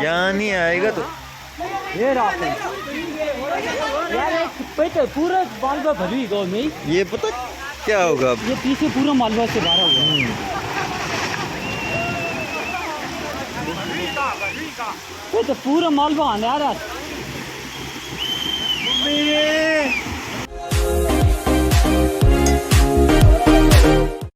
यहाँ नहीं आएगा तो ये रात यार एक पूरा मालवा भरी गाँव में ये पता क्या होगा अब। ये पीछे पूरा मालवा से भरा हुआ ये तो पूरा मालवा आने आ रहा है